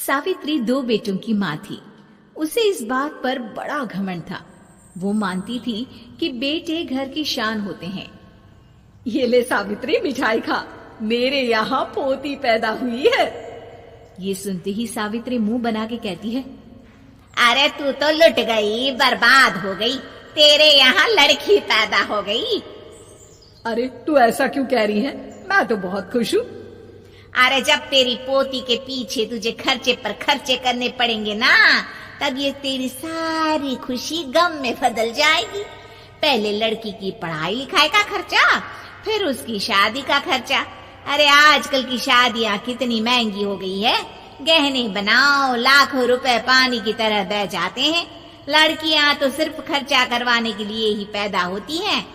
सावित्री 2 बेटों की माँ थी। उसे इस बात पर बड़ा घमंड था। वो मानती थी कि बेटे घर की शान होते हैं। ये ले सावित्री, मिठाई खा, मेरे यहाँ पोती पैदा हुई है। ये सुनते ही सावित्री मुंह बना के कहती है, अरे तू तो लुट गई, बर्बाद हो गई, तेरे यहाँ लड़की पैदा हो गई। अरे तू ऐसा क्यों कह रही है? मैं तो बहुत खुश हूँ। अरे जब तेरी पोती के पीछे तुझे खर्चे पर खर्चे करने पड़ेंगे ना, तब ये तेरी सारी खुशी गम में बदल जाएगी। पहले लड़की की पढ़ाई लिखाई का खर्चा, फिर उसकी शादी का खर्चा। अरे आजकल की शादियां कितनी महंगी हो गई है। गहने बनाओ, लाखों रुपए पानी की तरह बह जाते हैं। लड़कियां तो सिर्फ खर्चा करवाने के लिए ही पैदा होती हैं।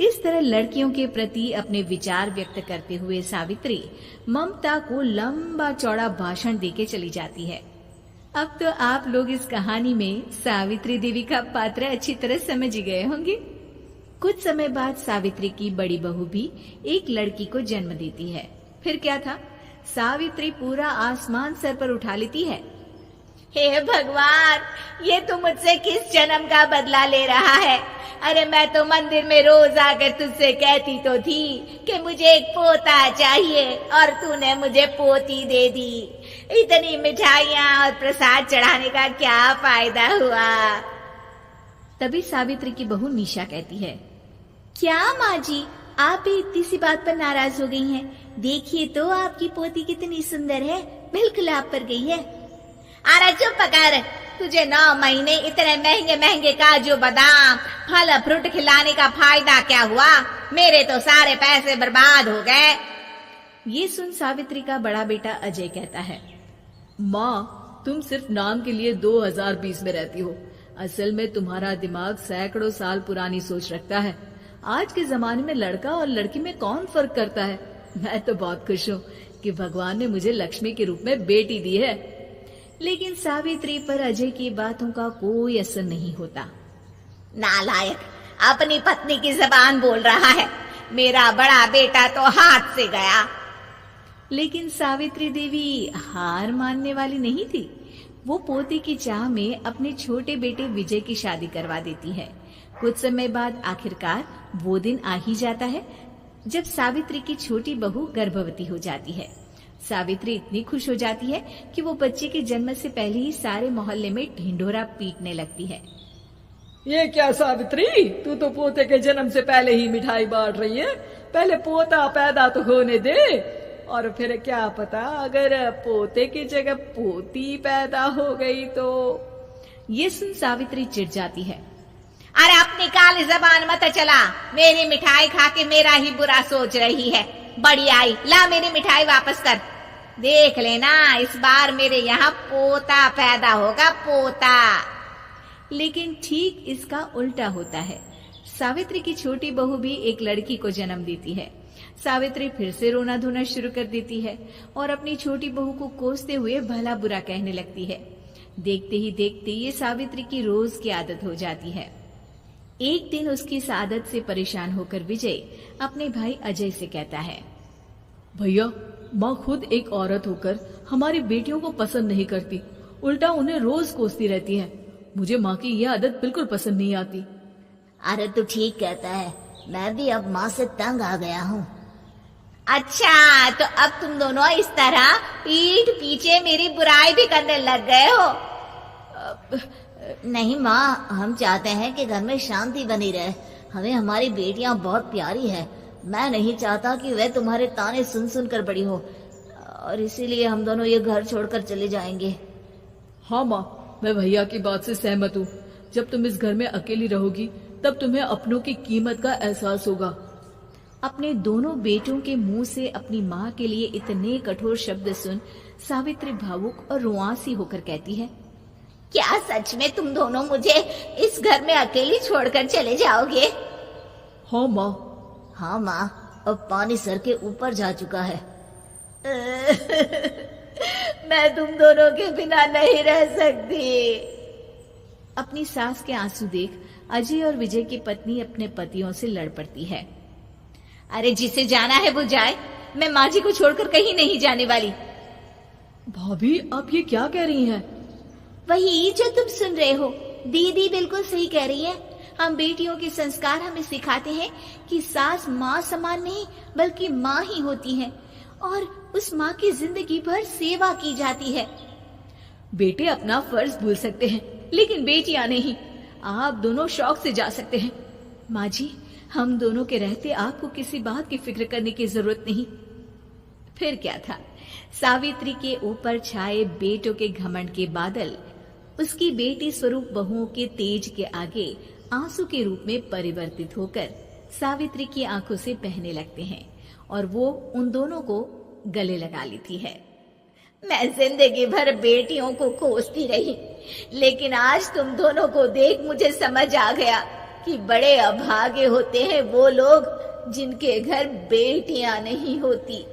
इस तरह लड़कियों के प्रति अपने विचार व्यक्त करते हुए सावित्री ममता को लंबा चौड़ा भाषण देके चली जाती है। अब तो आप लोग इस कहानी में सावित्री देवी का पात्र अच्छी तरह समझ ही गए होंगे। कुछ समय बाद सावित्री की बड़ी बहू भी एक लड़की को जन्म देती है। फिर क्या था, सावित्री पूरा आसमान सर पर उठा लेती है। हे भगवान, ये तू मुझसे किस जन्म का बदला ले रहा है? अरे मैं तो मंदिर में रोज आकर तुझसे कहती तो थी कि मुझे एक पोता चाहिए, और तूने मुझे पोती दे दी। इतनी मिठाइयाँ और प्रसाद चढ़ाने का क्या फायदा हुआ? तभी सावित्री की बहू निशा कहती है, क्या माँ जी, आप भी इतनी सी बात पर नाराज हो गई हैं? देखिए तो आपकी पोती कितनी सुंदर है, बिल्कुल आप पर गई है। अरे चुप कर, तुझे 9 महीने इतने महंगे महंगे काजू बादाम फल फ्रूट खिलाने का फायदा क्या हुआ? मेरे तो सारे पैसे बर्बाद हो गए। ये सुन सावित्री का बड़ा बेटा अजय कहता है, माँ, तुम सिर्फ नाम के लिए 2020 में रहती हो। असल में तुम्हारा दिमाग सैकड़ों साल पुरानी सोच रखता है। आज के जमाने में लड़का और लड़की में कौन फर्क करता है? मैं तो बहुत खुश हूँ कि भगवान ने मुझे लक्ष्मी के रूप में बेटी दी है। लेकिन सावित्री पर अजय की बातों का कोई असर नहीं होता। नालायक, अपनी पत्नी की जबान बोल रहा है। मेरा बड़ा बेटा तो हाथ से गया। लेकिन सावित्री देवी हार मानने वाली नहीं थी। वो पोती की चाह में अपने छोटे बेटे विजय की शादी करवा देती है। कुछ समय बाद आखिरकार वो दिन आ ही जाता है जब सावित्री की छोटी बहू गर्भवती हो जाती है। सावित्री इतनी खुश हो जाती है कि वो बच्चे के जन्म से पहले ही सारे मोहल्ले में ढिंढोरा पीटने लगती है। ये क्या सावित्री, तू तो पोते के जन्म से पहले ही मिठाई बांट रही है। पहले पोता पैदा तो होने दे, और फिर क्या पता अगर पोते की जगह पोती पैदा हो गई तो। ये सुन सावित्री चिढ़ जाती है। अरे अपनी काली जबान मत चला, मेरी मिठाई खा के मेरा ही बुरा सोच रही है। बड़ी आई, ला मेरी मिठाई वापस कर। देख लेना, इस बार मेरे यहाँ पोता पैदा होगा, पोता। लेकिन ठीक इसका उल्टा होता है। सावित्री की छोटी बहू भी एक लड़की को जन्म देती है। सावित्री फिर से रोना धोना शुरू कर देती है और अपनी छोटी बहू को कोसते हुए भला बुरा कहने लगती है। देखते ही देखते ये सावित्री की रोज की आदत हो जाती है। एक दिन उसकी इस आदत से परेशान होकर विजय अपने भाई अजय से कहता है, भैया, माँ खुद एक औरत होकर हमारी बेटियों को पसंद नहीं करती, उल्टा उन्हें रोज कोसती रहती है। मुझे माँ की यह आदत बिल्कुल पसंद नहीं आती। अरे तू ठीक कहता है, मैं भी अब माँ से तंग आ गया हूँ। अच्छा, तो अब तुम दोनों इस तरह पीठ पीछे मेरी बुराई भी करने लग गए हो? नहीं माँ, हम चाहते हैं कि घर में शांति बनी रहे। हमें हमारी बेटियां बहुत प्यारी है। मैं नहीं चाहता कि वह तुम्हारे ताने सुन सुन कर बड़ी हो, और इसीलिए हम दोनों ये घर छोड़कर चले जाएंगे। हाँ माँ, मैं भैया की बात से सहमत हूँ। जब तुम इस घर में अकेली रहोगी तब तुम्हें अपनों की कीमत का एहसास होगा। अपने दोनों बेटों के मुंह से अपनी माँ के लिए इतने कठोर शब्द सुन सावित्री भावुक और रुआंसी होकर कहती है, क्या सच में तुम दोनों मुझे इस घर में अकेली छोड़कर चले जाओगे? हाँ माँ। हाँ माँ, अब पानी सर के ऊपर जा चुका है। मैं तुम दोनों के बिना नहीं रह सकती। अपनी सास के आंसू देख अजय और विजय की पत्नी अपने पतियों से लड़ पड़ती है। अरे जिसे जाना है वो जाए, मैं माँ जी को छोड़कर कहीं नहीं जाने वाली। भाभी, आप ये क्या कह रही हैं? वही जो तुम सुन रहे हो। दीदी बिल्कुल सही कह रही है। हम बेटियों के संस्कार हमें सिखाते हैं कि सास माँ समान नहीं बल्कि माँ ही होती है और उस माँ की जिंदगी भर सेवा की जाती है। बेटे अपना फर्ज भूल सकते हैं, लेकिन बेटियां नहीं। आप दोनों शौक से जा सकते हैं। माँ जी, हम दोनों के रहते आपको किसी बात की फिक्र करने की जरूरत नहीं। फिर क्या था, सावित्री के ऊपर छाए बेटों के घमंड के बादल उसकी बेटी स्वरूप बहुओं के तेज के आगे आंसू के रूप में परिवर्तित होकर सावित्री की आंखों से बहने लगते हैं और वो उन दोनों को गले लगा लेती है। मैं जिंदगी भर बेटियों को कोसती रही, लेकिन आज तुम दोनों को देख मुझे समझ आ गया कि बड़े अभागे होते हैं वो लोग जिनके घर बेटियां नहीं होती।